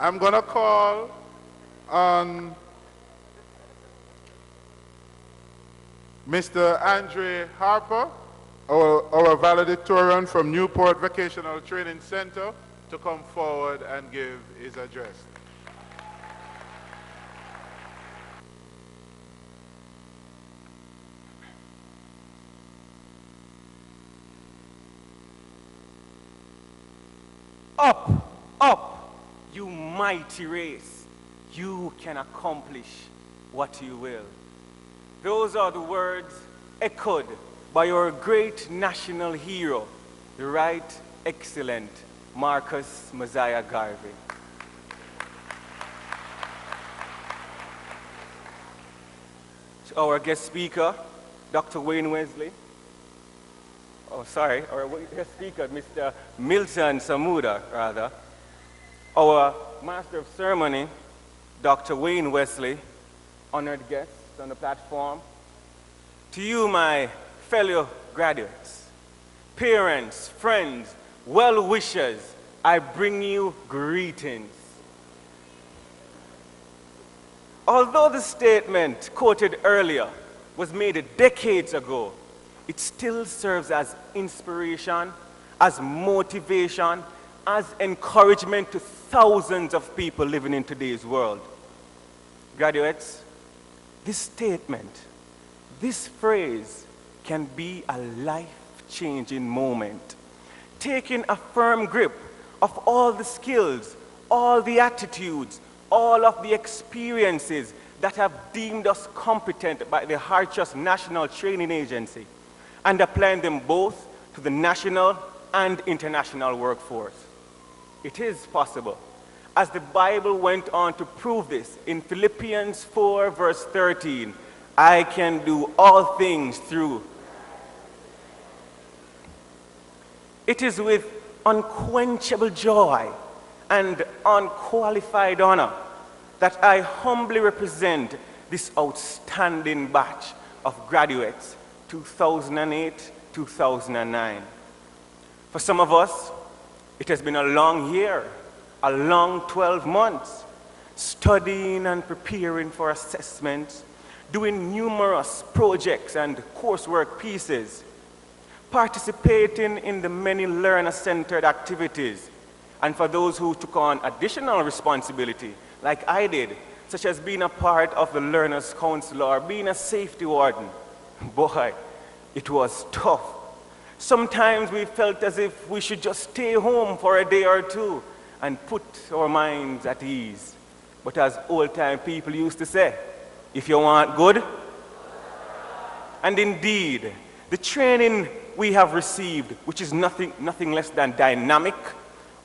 I'm going to call on Mr. Andre Harper, our valedictorian from Newport Vocational Training Center, to come forward and give his address. Up, up, you mighty race. You can accomplish what you will. Those are the words echoed by our great national hero, the Right Excellent Marcus Mosiah Garvey. To our guest speaker, Dr. Wayne Wesley. Oh, sorry, our guest speaker, Mr. Milton Samuda, rather. Our Master of Ceremony, Dr. Wayne Wesley, honored guests on the platform. To you, my fellow graduates, parents, friends, well-wishers, I bring you greetings. Although the statement quoted earlier was made decades ago, it still serves as inspiration, as motivation, as encouragement to thousands of people living in today's world. Graduates, this statement, this phrase can be a life-changing moment. Taking a firm grip of all the skills, all the attitudes, all of the experiences that have deemed us competent by the Hartrust National Training Agency, and applying them both to the national and international workforce. It is possible, as the Bible went on to prove this in Philippians 4, verse 13, I can do all things through. It is with unquenchable joy and unqualified honor that I humbly represent this outstanding batch of graduates, 2008-2009. For some of us, it has been a long year, a long 12 months, studying and preparing for assessments, doing numerous projects and coursework pieces, participating in the many learner-centered activities, and for those who took on additional responsibility, like I did, such as being a part of the Learners' Council or being a safety warden. Boy, it was tough. Sometimes we felt as if we should just stay home for a day or two and put our minds at ease. But as old-time people used to say, if you want good, and indeed, the training we have received, which is nothing less than dynamic,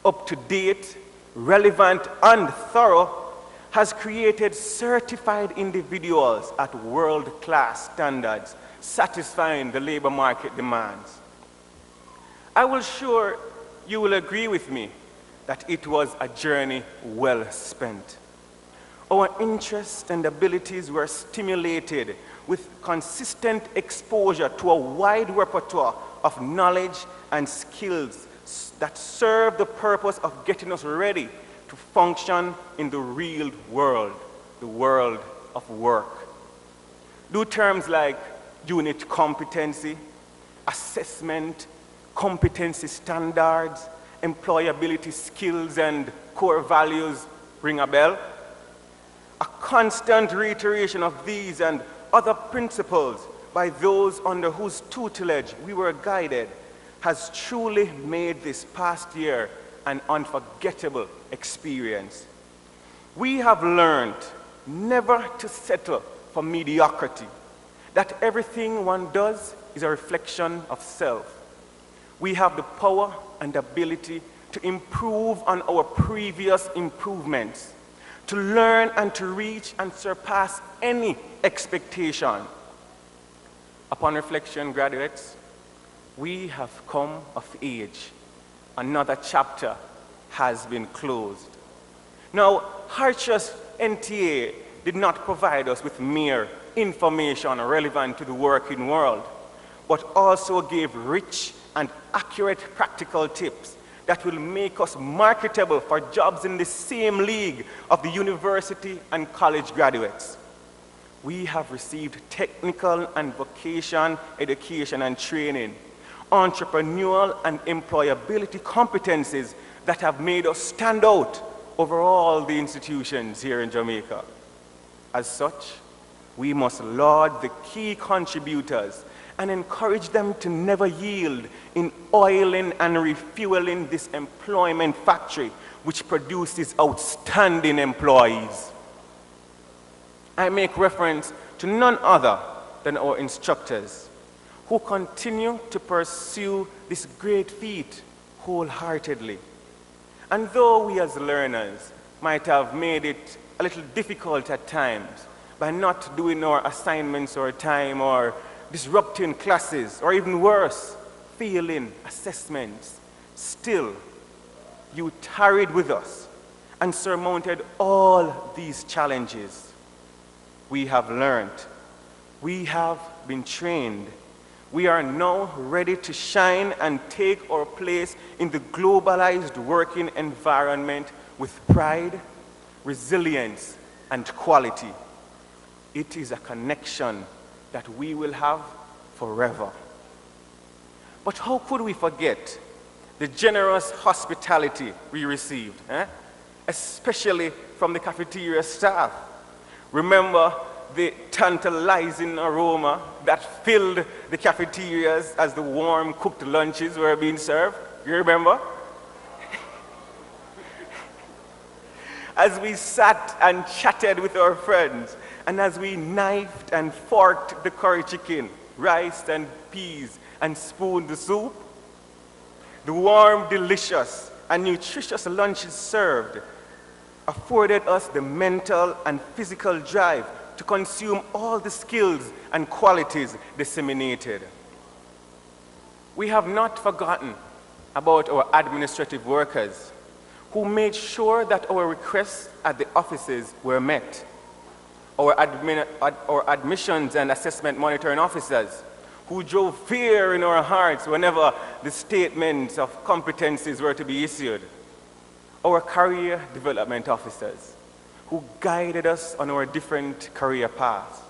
up-to-date, relevant, and thorough, has created certified individuals at world-class standards, satisfying the labor market demands. I will sure you will agree with me that it was a journey well spent. Our interests and abilities were stimulated with consistent exposure to a wide repertoire of knowledge and skills that serve the purpose of getting us ready to function in the real world, the world of work. Do terms like unit competency, assessment, competency standards, employability skills, and core values ring a bell? A constant reiteration of these and other principles by those under whose tutelage we were guided has truly made this past year an unforgettable experience. We have learned never to settle for mediocrity, that everything one does is a reflection of self. We have the power and ability to improve on our previous improvements, to learn and to reach and surpass any expectation. Upon reflection, graduates, we have come of age. Another chapter has been closed. Now, Hartrust NTA did not provide us with mere information relevant to the working world, but also gave rich and accurate practical tips that will make us marketable for jobs in the same league of the university and college graduates. We have received technical and vocation education and training, entrepreneurial and employability competencies that have made us stand out over all the institutions here in Jamaica. As such, we must laud the key contributors and encourage them to never yield in oiling and refueling this employment factory which produces outstanding employees. I make reference to none other than our instructors who continue to pursue this great feat wholeheartedly. And though we as learners might have made it a little difficult at times by not doing our assignments or time or disrupting classes, or even worse, failing assessments, still, you tarried with us and surmounted all these challenges. We have learned, we have been trained, we are now ready to shine and take our place in the globalized working environment with pride, resilience, and quality. It is a connection that we will have forever. But how could we forget the generous hospitality we received, especially from the cafeteria staff? Remember the tantalizing aroma that filled the cafeterias as the warm cooked lunches were being served? You remember? As we sat and chatted with our friends, and as we knifed and forked the curry chicken, rice and peas, and spooned the soup, the warm, delicious, and nutritious lunches served afforded us the mental and physical drive to consume all the skills and qualities disseminated. We have not forgotten about our administrative workers who made sure that our requests at the offices were met. Our admissions and assessment monitoring officers who drove fear in our hearts whenever the statements of competencies were to be issued. Our career development officers who guided us on our different career paths.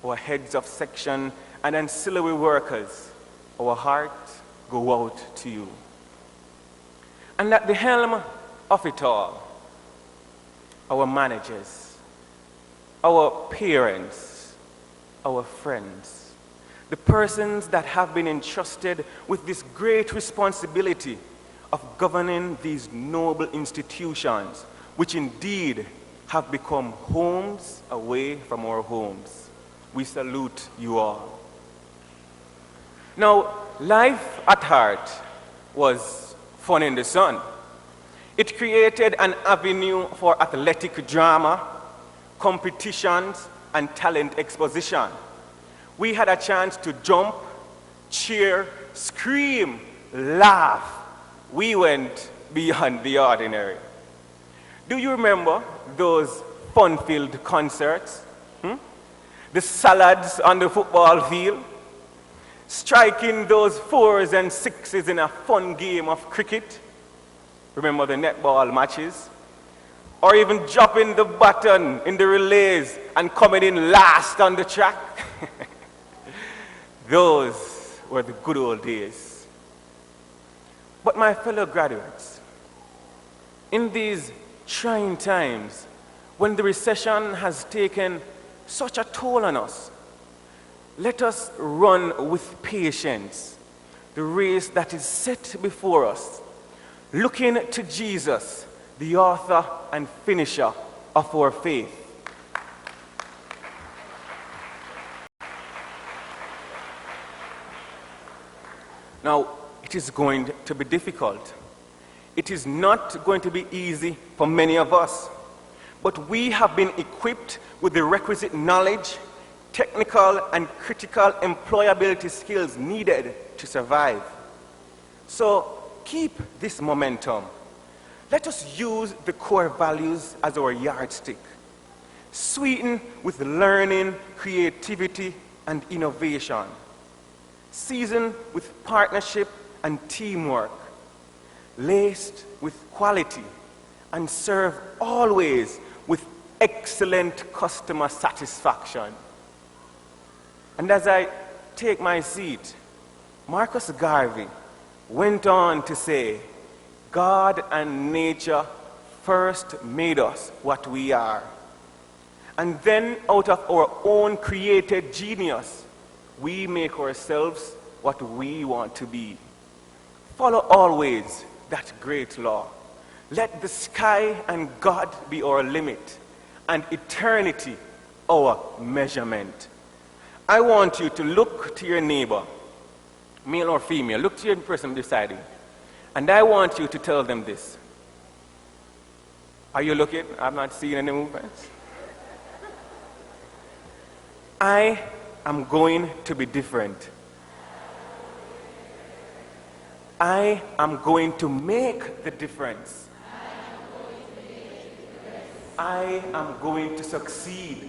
Our heads of section and ancillary workers, our hearts go out to you. And at the helm of it all, our managers, our parents, our friends, the persons that have been entrusted with this great responsibility of governing these noble institutions, which indeed have become homes away from our homes. We salute you all. Now, life at Heart was fun in the sun. It created an avenue for athletic drama, competitions, and talent exposition. We had a chance to jump, cheer, scream, laugh. We went beyond the ordinary. Do you remember those fun-filled concerts? The salads on the football field? Striking those 4s and 6s in a fun game of cricket? Remember the netball matches? Or even dropping the baton in the relays and coming in last on the track? Those were the good old days. But my fellow graduates, in these trying times, when the recession has taken such a toll on us, let us run with patience the race that is set before us, looking to Jesus, the author and finisher of our faith. Now, it is going to be difficult. It is not going to be easy for many of us, but we have been equipped with the requisite knowledge, technical and critical employability skills needed to survive. So keep this momentum. Let us use the core values as our yardstick, sweeten with learning, creativity, and innovation, season with partnership and teamwork, laced with quality, and serve always with excellent customer satisfaction. And as I take my seat, Marcus Garvey went on to say, God and nature first made us what we are. And then out of our own created genius, we make ourselves what we want to be. Follow always that great law. Let the sky and God be our limit, and eternity our measurement. I want you to look to your neighbor, male or female, look to your person beside you, and I want you to tell them this. Are you looking? I'm not seeing any movements. I am going to be different. I am going to make the difference. I am going to succeed.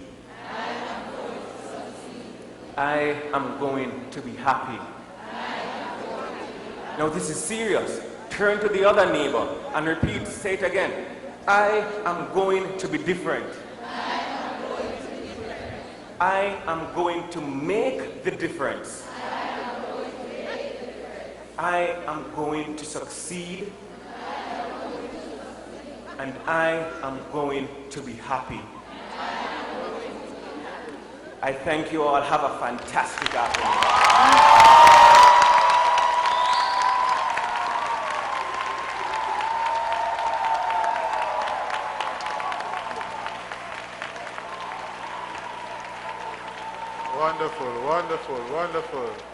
I am going to be happy. Now this is serious. Turn to the other neighbor and repeat, say it again. I am going to be different. I am going to make the difference. I am going to succeed. And I am going to be happy. I thank you all. Have a fantastic afternoon. Wonderful, wonderful, wonderful.